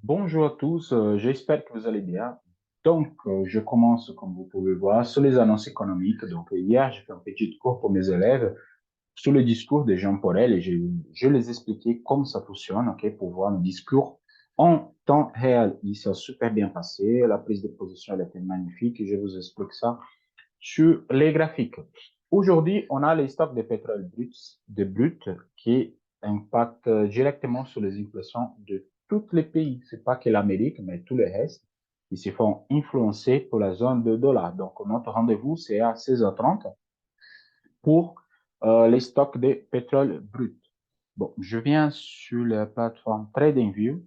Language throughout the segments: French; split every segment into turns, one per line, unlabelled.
Bonjour à tous, j'espère que vous allez bien. Je commence, comme vous pouvez voir, sur les annonces économiques. Hier, j'ai fait un petit cours pour mes élèves sur le discours de Jean Paul et je les expliquais comment ça fonctionne, ok, pour voir le discours en temps réel. Il s'est super bien passé, la prise de position, elle était magnifique et je vous explique ça sur les graphiques. Aujourd'hui, on a les stocks de pétrole brut qui impactent directement sur les inflations de tous les pays. C'est pas que l'Amérique, mais tous les restes. Ils se font influencer pour la zone de dollar. Donc, notre rendez-vous, c'est à 16h30 pour les stocks de pétrole brut. Bon, je viens sur la plateforme TradingView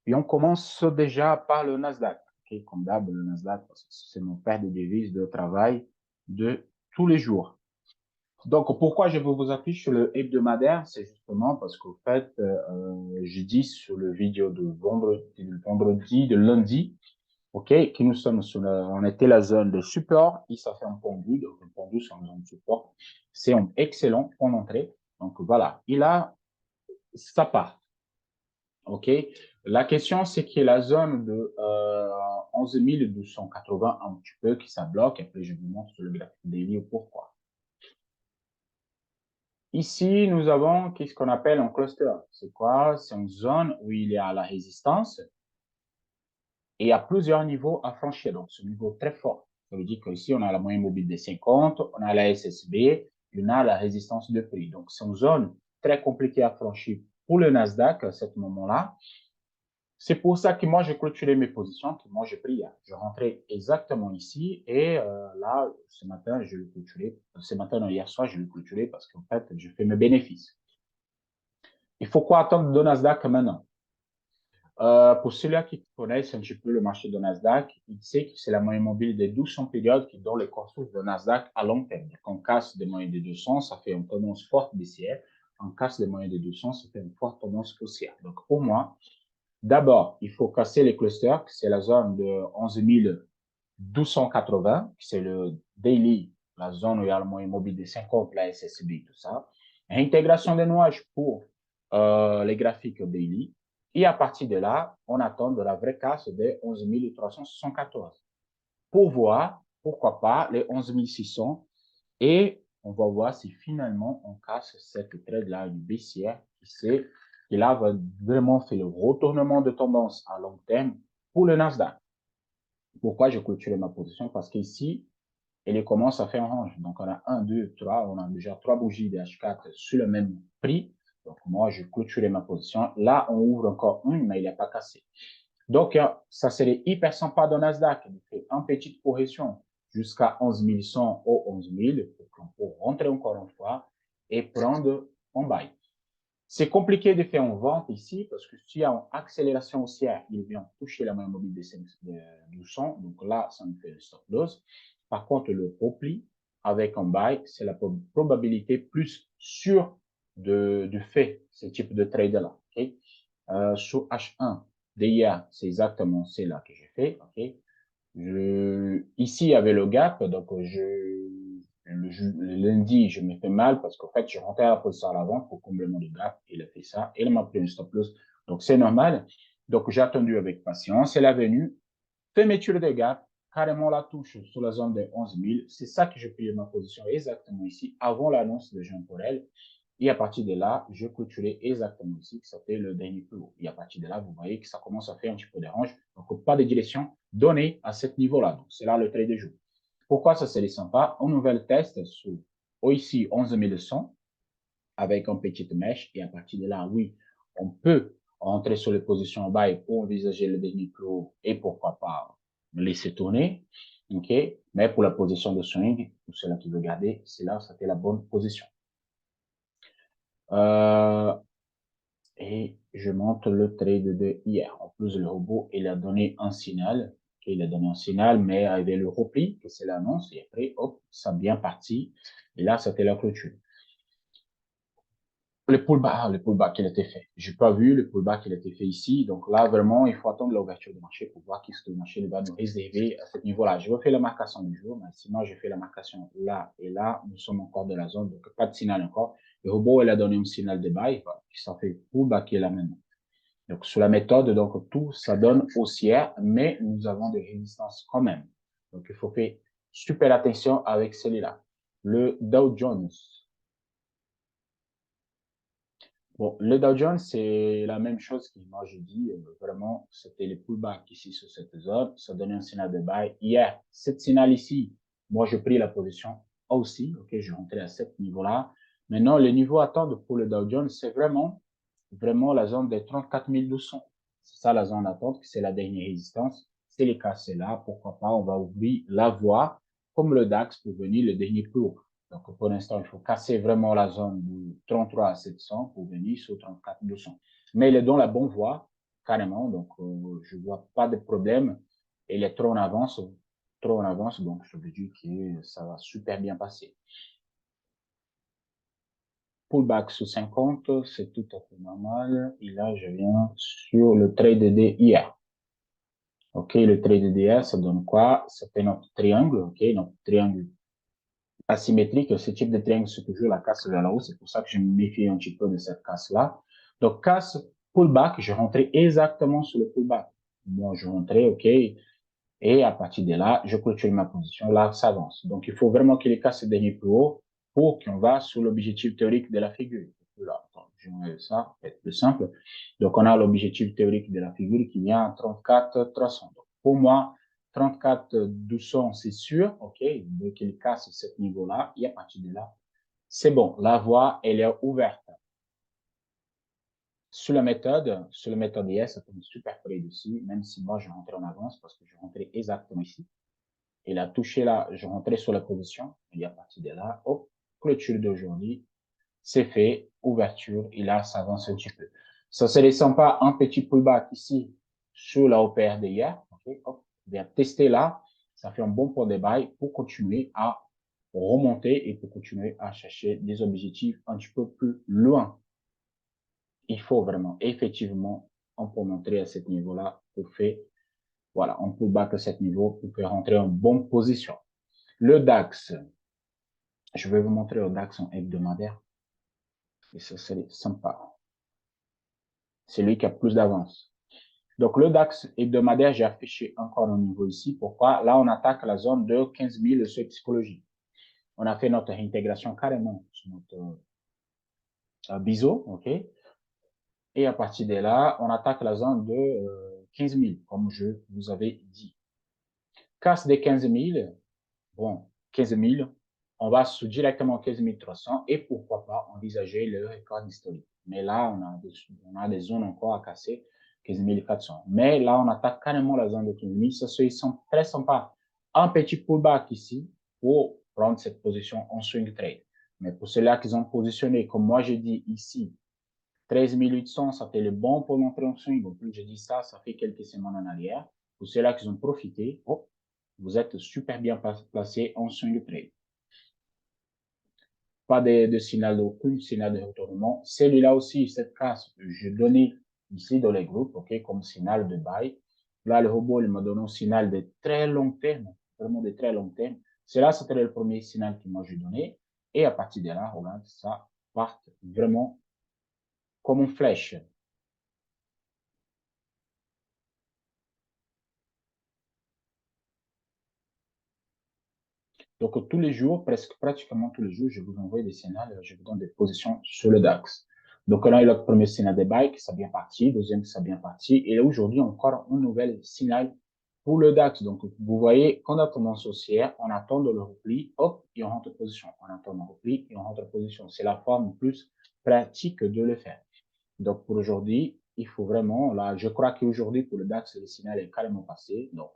et on commence déjà par le Nasdaq. Okay, comme d'hab, le Nasdaq, parce que c'est mon père de devises de travail de tous les jours. Donc, pourquoi je vous affiche sur le hebdomadaire? C'est justement parce qu'au fait, je dis sur le vidéo de lundi, OK, que nous sommes on était la zone de support, il s'est fait un pendu, donc un pendu sur une zone de support. C'est un excellent point d'entrée. Donc, voilà, il a sa part. OK. La question, c'est que la zone de 11 280, un petit peu, qui ça bloque. Après, je vous montre sur le graphique daily pourquoi. Ici, nous avons ce qu'on appelle un cluster. C'est quoi? C'est une zone où il y a la résistance et il y a plusieurs niveaux à franchir. Donc, ce niveau très fort. Ça veut dire qu'ici, on a la moyenne mobile des 50, on a la SSB, et on a la résistance de prix. Donc, c'est une zone très compliquée à franchir pour le Nasdaq à ce moment-là. C'est pour ça que moi, j'ai clôturé mes positions, que moi, j'ai pris. Je rentrais exactement ici et là, ce matin, je l'ai clôturé. Ce matin, non, hier soir, je l'ai clôturé parce qu'en fait, je fais mes bénéfices. Il faut quoi attendre de Nasdaq maintenant? Pour ceux-là qui connaissent un petit peu le marché de Nasdaq, il sait que c'est la moyenne mobile des 200 périodes qui donne les courses de Nasdaq à long terme. Quand on casse des moyennes de 200, ça fait une tendance forte baissière. On casse les moyennes de 200, ça fait une forte tendance haussière. Donc, pour moi, d'abord, il faut casser les clusters, c'est la zone de 11 1280, c'est le daily, la zone où il y a le moyen mobile de 50, la SSB, tout ça. Intégration des nuages pour les graphiques daily. Et à partir de là, on attend de la vraie casse des 11 374 pour voir, pourquoi pas, les 11 600. Et on va voir si finalement on casse cette trade-là du baissière qui sait qui là va vraiment faire le retournement de tendance à long terme pour le Nasdaq. Pourquoi j'ai clôturé ma position? Parce qu'ici, elle commence à faire un range. Donc, on a 1, 2, 3. On a déjà 3 bougies de H4 sur le même prix. Donc, moi, je clôturais ma position. Là, on ouvre encore une, mais il n'est pas cassé. Donc, ça serait hyper sympa de Nasdaq. Il fait une petite correction jusqu'à 11 100 ou 11 000 pour rentrer encore une fois et prendre un buy. C'est compliqué de faire une vente ici parce que s'il y a une accélération haussière, il vient toucher la moyenne mobile de 200. Donc là, ça me fait le stop loss. Par contre, le repli avec un buy, c'est la probabilité plus sûre de fait ce type de trade-là. Okay? Sur H1 d'hier, c'est exactement celle-là que j'ai fait. Okay? Ici, il y avait le gap, donc le lundi, je me fais mal parce qu'en fait, je rentrais à la position à l'avant pour combler mon gap. Il a fait ça. Il m'a pris un stop loss. Donc, c'est normal. Donc, j'ai attendu avec patience. Elle est venue, fermeture de gap, carrément la touche sur la zone des 11 000. C'est ça que j'ai pris ma position exactement ici avant l'annonce de Jean Paul. Et à partir de là, je clôturais exactement ici, que ça fait le dernier plus haut. Et à partir de là, vous voyez que ça commence à faire un petit peu de range. Donc, pas de direction donnée à ce niveau-là. Donc, c'est là le trade de jour. Pourquoi ça serait sympa? Un nouvel test sur ici 11 100 avec un petit mèche. Et à partir de là, oui, on peut entrer sur les positions buy pour envisager le dernier plus haut et pourquoi pas laisser tourner. OK? Mais pour la position de swing, pour ceux qui veulent garder, c'est là, ça fait la bonne position. Et je montre le trade de hier. En plus, le robot, il a donné un signal. Il a donné un signal, mais avec le repli, que c'est l'annonce, et après, hop, ça a bien parti. Et là, c'était la clôture. Le pullback, il a été fait. J'ai pas vu le pullback, il a été fait ici. Donc là, vraiment, il faut attendre l'ouverture du marché pour voir qu'est-ce que le marché va nous réserver à ce niveau-là. Je vais faire la marcation du jour, mais sinon, j'ai fait la marcation là et là. Nous sommes encore dans la zone, donc pas de signal encore. Le robot, il a donné un signal de buy, ça fait pullback là maintenant. Donc, sur la méthode, donc tout, ça donne haussière, mais nous avons des résistances quand même. Donc, il faut faire super attention avec celui-là. Le Dow Jones. Bon, le Dow Jones, c'est la même chose que moi je dis. Vraiment, c'était le pullback ici sur cette zone. Ça donnait un signal de buy. Hier, cette signal ici, moi, je pris la position aussi. OK, je rentrais à ce niveau-là. Maintenant, le niveau à attendre pour le Dow Jones, c'est vraiment la zone des 34 200. C'est ça la zone d'attente, c'est la dernière résistance. C'est les cas, c'est là. Pourquoi pas, on va ouvrir la voie comme le DAX pour venir le dernier plus haut. Donc, pour l'instant, il faut casser vraiment la zone de 33 à 700 pour venir sur 34 200. Mais il est dans la bonne voie, carrément. Donc, je vois pas de problème. Il est trop en avance, donc je veux dire que ça va super bien passer. Pullback sous 50, c'est tout à fait normal. Et là, je viens sur le trade D hier. OK, le trade d'hier, ça donne quoi? C'était notre triangle, OK, notre triangle asymétrique. Ce type de triangle, c'est toujours la casse vers la haut. C'est pour ça que je me méfie un petit peu de cette casse-là. Donc, casse, pullback, je rentrais exactement sur le pullback. Moi, je rentrais, OK, et à partir de là, je clôture ma position. Là, ça avance. Donc, il faut vraiment qu'il casse ce dernier plus haut pour qu'on va sur l'objectif théorique de la figure. Là, je mets ça, être plus simple. Donc, on a l'objectif théorique de la figure qui vient à 34 300. Donc, pour moi, 34 200, c'est sûr, OK, dès qu'il casse ce niveau-là, et à partir de là, c'est bon. La voie, elle est ouverte. Sur la méthode IS, ça tombe super près dessus, même si moi, je rentrais en avance parce que je rentrais exactement ici. Il a touché là, je rentrais sur la position, et à partir de là, hop, clôture d'aujourd'hui, c'est fait, ouverture, et là, ça avance un petit peu. Ça ne se descend pas un petit pullback ici sur la OPR d'hier, ok, hop, bien tester là, ça fait un bon point de bail pour continuer à remonter et pour continuer à chercher des objectifs un petit peu plus loin. Il faut vraiment, effectivement, on peut montrer à ce niveau-là pour faire, voilà, on peut battre à ce niveau pour faire rentrer en bonne position. Le DAX, je vais vous montrer le DAX en hebdomadaire. Et ça, c'est sympa. C'est lui qui a plus d'avance. Donc, le DAX hebdomadaire, j'ai affiché encore un niveau ici. Pourquoi? Là, on attaque la zone de 15 000 sur psychologie. On a fait notre intégration carrément sur notre biseau, OK? Et à partir de là, on attaque la zone de 15 000, comme je vous avais dit. Casse des 15 000, bon, 15 000, on va directement 15 300 et pourquoi pas envisager le record historique. Mais là, on a des zones encore à casser, 15 400. Mais là, on attaque carrément la zone de 15 000. Ça, c'est très sympa. Un petit pullback ici pour prendre cette position en swing trade. Mais pour ceux-là qui ont positionné, comme moi je dis ici, 13 800, ça fait le bon pour l'entrée en swing. En plus, je dis ça, ça fait quelques semaines en arrière. Pour ceux-là qui ont profité, oh, vous êtes super bien placé en swing trade. Pas de signal, aucun signal de retournement. Celui-là aussi, cette casse, je donnais ici dans les groupes, OK, comme signal de buy. Là, le robot, il m'a donné un signal de très long terme, vraiment de très long terme. Cela, c'était le premier signal que moi j'ai donné. Et à partir de là, regarde, ça part vraiment comme une flèche. Donc, tous les jours, presque pratiquement tous les jours, je vous envoie des signaux, je vous donne des positions sur le DAX. Donc, là, il y a le premier signal de buy qui s'est bien parti, deuxième qui s'est bien parti, et aujourd'hui, encore un nouvel signal pour le DAX. Donc, vous voyez, quand on a tendance haussière, on attend de le repli, hop, et on rentre en position. On attend le repli et on rentre en position. C'est la forme plus pratique de le faire. Donc, pour aujourd'hui, il faut vraiment, là, je crois qu'aujourd'hui, pour le DAX, le signal est carrément passé. Donc,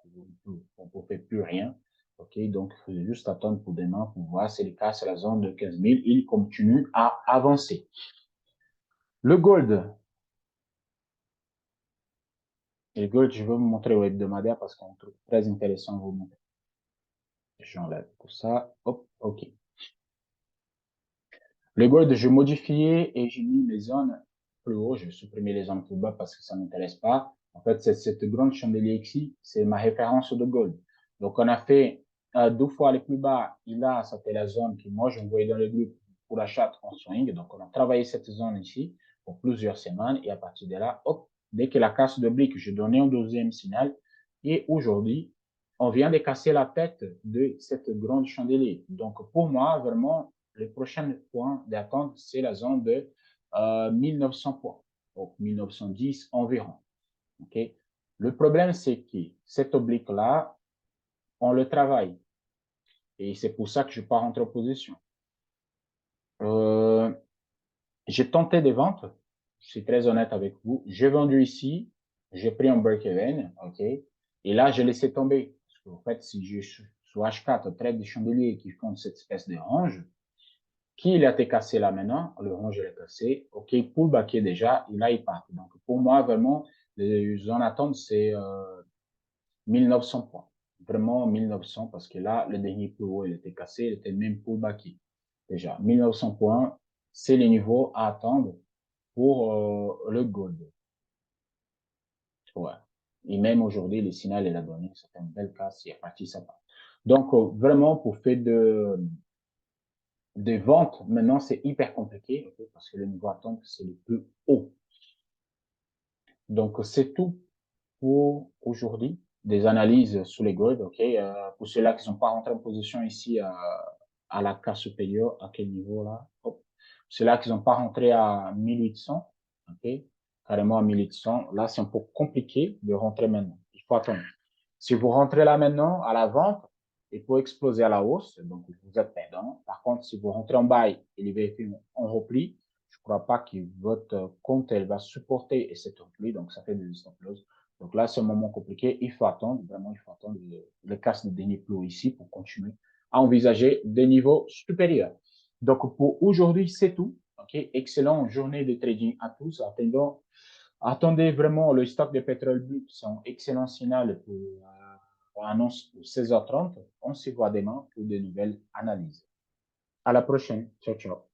on ne fait plus rien. OK, donc, il faut juste attendre pour demain pour voir si le cas, c'est la zone de 15 000. Il continue à avancer. Le gold. Le gold, je vais vous montrer au hebdomadaire parce qu'on trouve très intéressant vous montrer. J'enlève tout ça. Hop, OK. Le gold, je modifiais et j'ai mis les zones plus haut. Je vais supprimer les zones plus bas parce que ça ne m'intéresse pas. En fait, cette grande chandelier ici, c'est ma référence de gold. Donc, on a fait 2 fois les plus bas. Et là, c'était la zone que moi, je voyais dans le groupe pour l'achat en swing. Donc, on a travaillé cette zone ici pour plusieurs semaines. Et à partir de là, hop, Dès que la casse de brique, je donnais un deuxième signal. Et aujourd'hui, on vient de casser la tête de cette grande chandelier. Donc, pour moi, vraiment, le prochain point d'attente, c'est la zone de 1900 points, donc 1910 environ. Okay? Le problème, c'est que cette oblique-là, on le travaille. Et c'est pour ça que je ne peux pas rentrer en position. J'ai tenté des ventes, je suis très honnête avec vous. J'ai vendu ici, j'ai pris un break-even, OK? Et là, j'ai laissé tomber. Parce qu'en fait, si je suis sur H4, traite des chandeliers qui font cette espèce de range, qui il a été cassé là maintenant? Le range, il est cassé. OK, pullback déjà, et là, il part. Donc, pour moi, vraiment, les zones attentes, c'est 1900 points. Vraiment 1900, parce que là, le dernier plus haut, il était cassé, il était même pullbacké. Déjà, 1900 points, c'est le niveau à attendre pour le gold. Ouais. Et même aujourd'hui, le signal, il a donné, c'est un bel cas, c'est parti, ça part. Donc, vraiment, pour faire de ventes, maintenant, c'est hyper compliqué, okay, parce que le niveau à attendre, c'est le plus haut. Donc, c'est tout pour aujourd'hui. Des analyses sur les gold, ok. Pour ceux-là qui ne sont pas rentrés en position ici à la case supérieure, à quel niveau là? Hop. Ceux-là qui ne sont pas rentrés à 1800, ok. Carrément à 1800. Là, c'est un peu compliqué de rentrer maintenant. Il faut attendre. Si vous rentrez là maintenant à la vente, il peut exploser à la hausse, donc vous êtes perdant. Par contre, si vous rentrez en buy et les VFI en repli, je ne crois pas que votre compte elle va supporter cet repli, donc ça fait des stop loss. Donc là, c'est un moment compliqué. Il faut attendre, vraiment, il faut attendre le casse de dernier plus ici pour continuer à envisager des niveaux supérieurs. Donc, pour aujourd'hui, c'est tout. OK? Excellente journée de trading à tous. Attendez vraiment le stock de pétrole brut. C'est un excellent signal pour annonce pour 16h30. On se voit demain pour de nouvelles analyses. À la prochaine. Ciao, ciao.